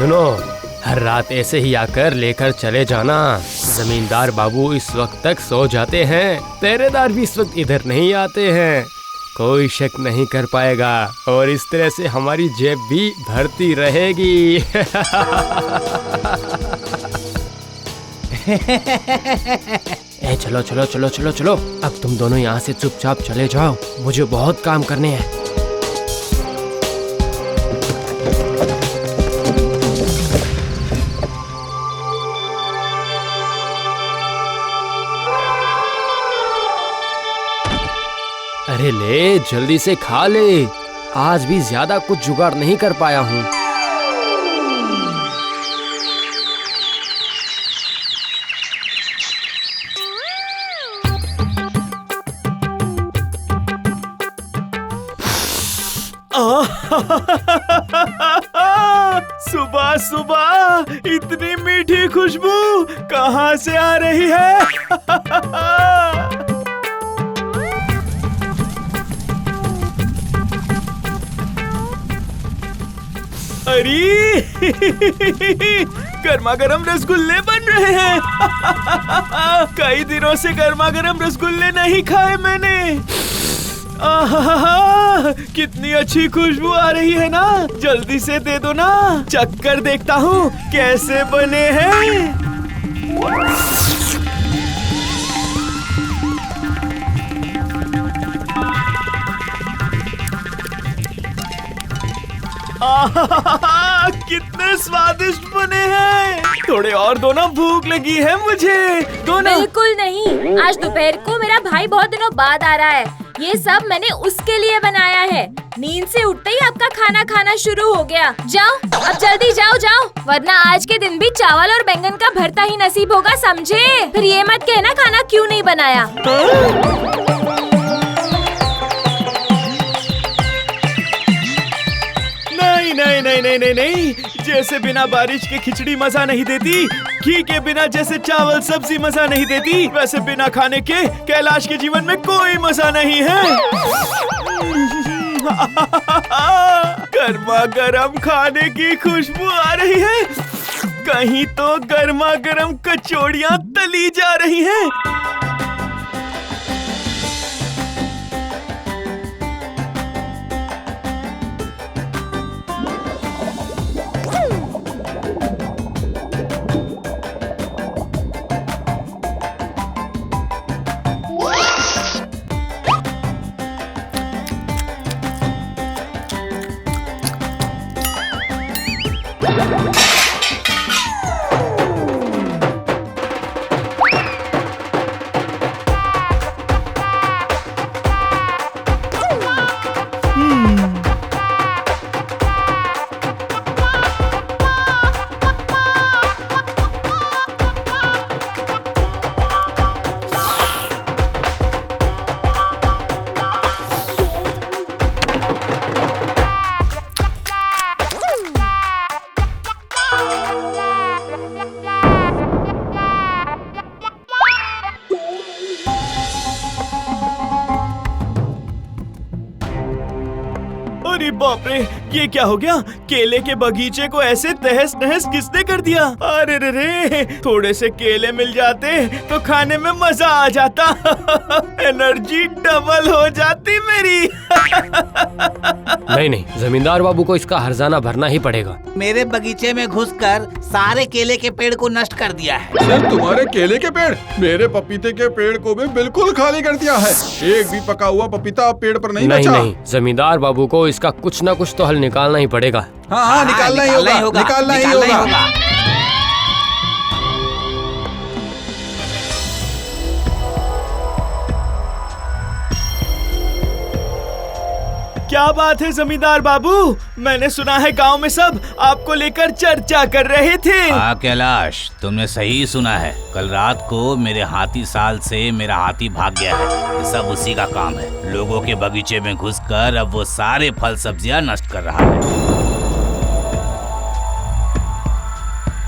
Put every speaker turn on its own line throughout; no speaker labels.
सुनो, हर रात ऐसे ही आकर लेकर चले जाना। जमींदार बाबू इस वक्त तक सो जाते हैं, पहरेदार भी इस वक्त इधर नहीं आते हैं, कोई शक नहीं कर पाएगा और इस तरह से हमारी जेब भी भरती रहेगी। ए चलो चलो चलो चलो चलो, अब तुम दोनों यहाँ से चुपचाप चले जाओ, मुझे बहुत काम करने हैं। अरे ले, जल्दी से खा ले, आज भी ज्यादा कुछ जुगाड़ नहीं कर पाया हूँ।
सुबह सुबह इतनी मीठी खुशबू कहाँ से आ रही है? अरे गर्मा गर्म रसगुल्ले बन रहे हैं। कई दिनों से गर्मा गर्म रसगुल्ले नहीं खाए मैंने। आहा, कितनी अच्छी खुशबू आ रही है ना, जल्दी से दे दो ना, चक्कर देखता हूँ कैसे बने हैं। आहा, कितने स्वादिष्ट बने हैं। थोड़े और दो ना, भूख लगी है मुझे, दो ना।
बिल्कुल नहीं, आज दोपहर को मेरा भाई बहुत दिनों बाद आ रहा है, ये सब मैंने उसके लिए बनाया है। नींद से उठते ही आपका खाना खाना शुरू हो गया। जाओ अब जल्दी जाओ जाओ, वरना आज के दिन भी चावल और बैंगन का भरता ही नसीब होगा, समझे? फिर ये मत कहना खाना क्यों नहीं बनाया।
नहीं नहीं नहीं नहीं नहीं, जैसे बिना बारिश के खिचड़ी मजा नहीं देती, घी के बिना जैसे चावल सब्जी मजा नहीं देती, वैसे बिना खाने के कैलाश के जीवन में कोई मजा नहीं है। गर्मा गर्म खाने की खुशबू आ रही है, कहीं तो गर्मा गर्म कचौड़ियाँ तली जा रही हैं। अरे बाप रे, ये क्या हो गया? केले के बगीचे को ऐसे तहस नहस किसने कर दिया? अरे रे रे, थोड़े से केले मिल जाते तो खाने में मजा आ जाता। एनर्जी डबल हो जाती मेरी।
नहीं नहीं, जमींदार बाबू को इसका हर्जाना भरना ही पड़ेगा।
मेरे बगीचे में घुसकर सारे केले के पेड़ को नष्ट कर दिया है।
सिर्फ तुम्हारे केले के पेड़, मेरे पपीते के पेड़ को भी बिल्कुल खाली कर दिया है। एक भी पका हुआ पपीता अब पेड़ पर नहीं बचा।
नहीं, जमींदार बाबू को इसका कुछ न कुछ तो हल निकालना ही पड़ेगा।
हाँ, निकालना ही होगा।
क्या बात है जमींदार बाबू, मैंने सुना है गांव में सब आपको लेकर चर्चा कर रहे थे।
हाँ कैलाश, तुमने सही सुना है। कल रात को मेरे हाथी साल से मेरा हाथी भाग गया है। ये सब उसी का काम है। लोगों के बगीचे में घुसकर अब वो सारे फल सब्जियां नष्ट कर रहा है।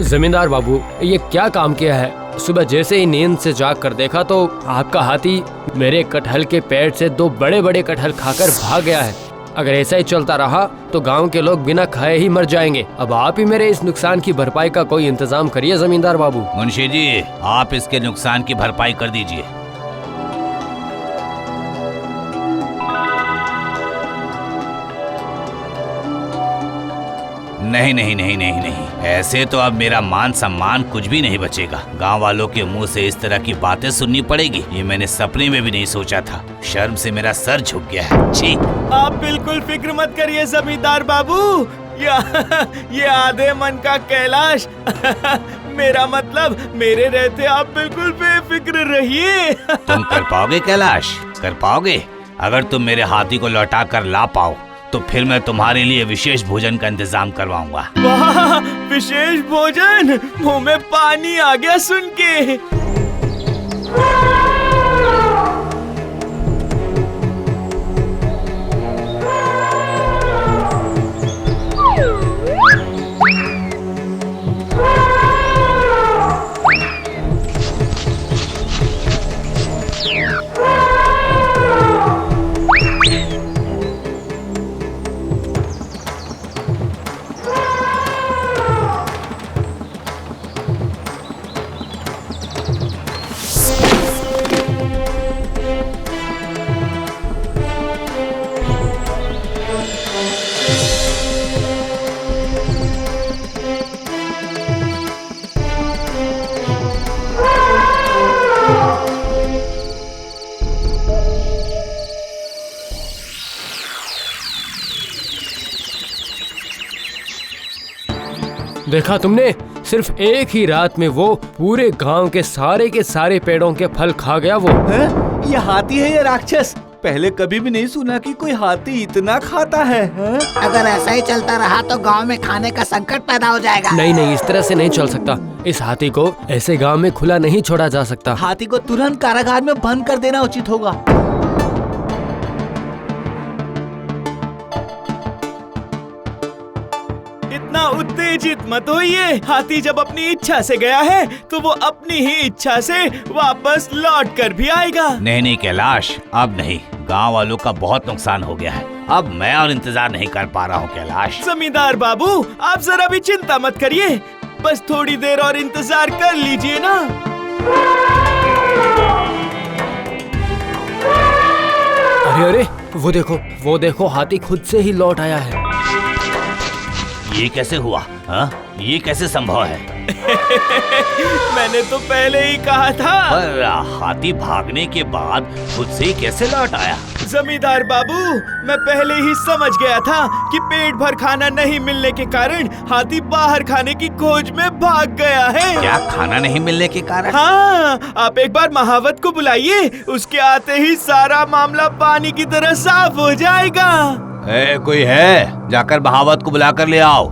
जमींदार बाबू, ये क्या काम किया है? सुबह जैसे ही नींद से जाग कर देखा तो आपका हाथी मेरे कटहल के पेड़ से 2 बड़े बड़े कटहल खाकर भाग गया है। अगर ऐसा ही चलता रहा तो गांव के लोग बिना खाए ही मर जाएंगे। अब आप ही मेरे इस नुकसान की भरपाई का कोई इंतजाम करिए जमींदार बाबू।
मुंशी जी, आप इसके नुकसान की भरपाई कर दीजिए। नहीं नहीं नहीं नहीं नहीं, ऐसे तो अब मेरा मान सम्मान कुछ भी नहीं बचेगा। गांव वालों के मुंह से इस तरह की बातें सुननी पड़ेगी, ये मैंने सपने में भी नहीं सोचा था। शर्म से मेरा सर झुक गया है। छी।
आप बिल्कुल फिक्र मत करिए जमींदार बाबू, ये आधे मन का कैलाश मेरा मतलब मेरे रहते आप बिल्कुल बेफिक्र रहिए।
तुम कर पाओगे कैलाश? कर पाओगे? अगर तुम मेरे हाथी को लौटा कर ला पाओ तो फिर मैं तुम्हारे लिए विशेष भोजन का इंतजाम करवाऊंगा।
वाह, विशेष भोजन! मुंह में पानी आ गया सुन के।
देखा तुमने, सिर्फ एक ही रात में वो पूरे गांव के सारे पेड़ों के फल खा गया। वो
ये हाथी है या राक्षस? पहले कभी भी नहीं सुना कि कोई हाथी इतना खाता है।
अगर ऐसा ही चलता रहा तो गांव में खाने का संकट पैदा हो जाएगा।
नहीं नहीं, इस तरह से नहीं चल सकता। इस हाथी को ऐसे गांव में खुला नहीं छोड़ा जा सकता।
हाथी को तुरंत कारागार में बंद कर देना उचित होगा। इतना उत्तेजित मत होइए। हाथी जब अपनी इच्छा से गया है तो वो अपनी ही इच्छा से वापस लौट कर भी आएगा।
नहीं नहीं कैलाश, अब नहीं। गांव वालों का बहुत नुकसान हो गया है। अब मैं और इंतजार नहीं कर पा रहा हूँ कैलाश।
जमींदार बाबू, आप जरा भी चिंता मत करिए, बस थोड़ी देर और इंतजार कर लीजिए ना।
अरे अरे, वो देखो हाथी खुद से ही लौट आया है।
ये कैसे हुआ? हाँ, ये कैसे संभव है?
मैंने तो पहले ही कहा था।
पर हाथी भागने के बाद खुद से ही कैसे लौट आया?
जमींदार बाबू, मैं पहले ही समझ गया था कि पेट भर खाना नहीं मिलने के कारण हाथी बाहर खाने की खोज में भाग गया है।
क्या खाना नहीं मिलने के कारण?
हाँ, आप एक बार महावत को बुलाइए, उसके आते ही सारा मामला पानी की तरह साफ हो जाएगा।
कोई है? जाकर महावत को बुला कर ले आओ।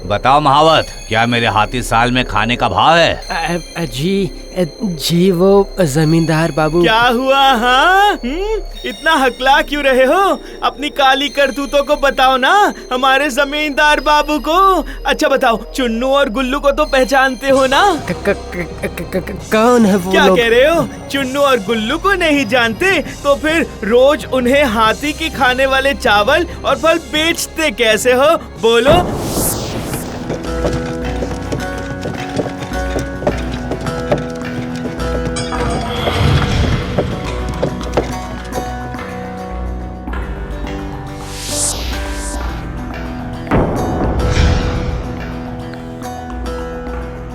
बताओ महावत, क्या मेरे हाथी साल में खाने का भाव है?
जी वो जमींदार बाबू।
क्या हुआ? हाँ, इतना हकला क्यों रहे हो? अपनी काली करतूतों को बताओ ना हमारे जमींदार बाबू को। अच्छा बताओ, चुन्नू और गुल्लू को तो पहचानते हो ना?
कौन है वो?
क्या
लोग?
कह रहे हो? चुन्नू और गुल्लू को नहीं जानते तो फिर रोज उन्हें हाथी की खाने वाले चावल और फल बेचते कैसे हो? बोलो।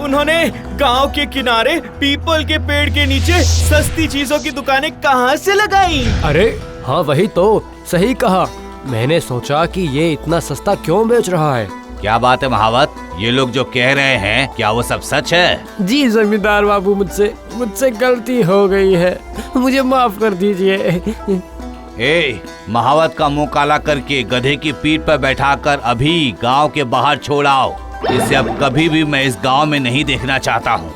उन्होंने गांव के किनारे पीपल के पेड़ के नीचे सस्ती चीजों की दुकानें कहां से लगाई?
अरे हाँ, वही तो, सही कहा। मैंने सोचा कि ये इतना सस्ता क्यों बेच रहा है।
क्या बात है महावत, ये लोग जो कह रहे हैं क्या वो सब सच है?
जी जमींदार बाबू, मुझसे गलती हो गई है, मुझे माफ कर दीजिए।
महावत का मुंह काला करके गधे की पीठ पर बैठाकर अभी गांव के बाहर छोड़ आओ। इसे अब कभी भी मैं इस गांव में नहीं देखना चाहता हूँ।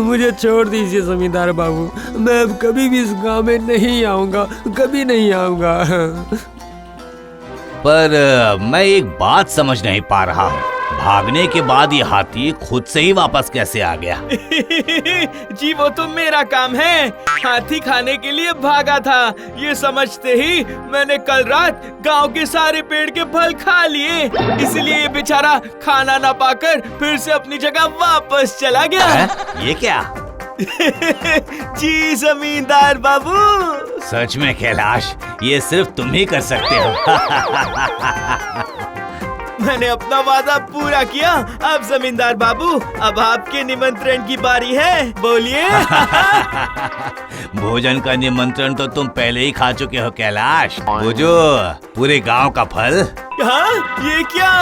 मुझे छोड़ दीजिए जमींदार बाबू, मैं अब कभी भी इस गांव में नहीं आऊंगा, कभी नहीं आऊंगा।
पर मैं एक बात समझ नहीं पा रहा हूँ, भागने के बाद ये हाथी खुद से ही वापस कैसे आ गया?
जी वो तो मेरा काम है। हाथी खाने के लिए भागा था, ये समझते ही मैंने कल रात गांव के सारे पेड़ के फल खा लिए, इसलिए ये बेचारा खाना ना पाकर फिर से अपनी जगह वापस चला गया।
है? ये क्या?
जी जमींदार बाबू।
सच में कैलाश, ये सिर्फ तुम ही कर सकते हो।
मैंने अपना वादा पूरा किया। अब जमींदार बाबू, अब आपके निमंत्रण की बारी है, बोलिए।
भोजन का निमंत्रण तो तुम पहले ही खा चुके हो कैलाश। वो जो पूरे गांव का फल।
हाँ, ये क्या?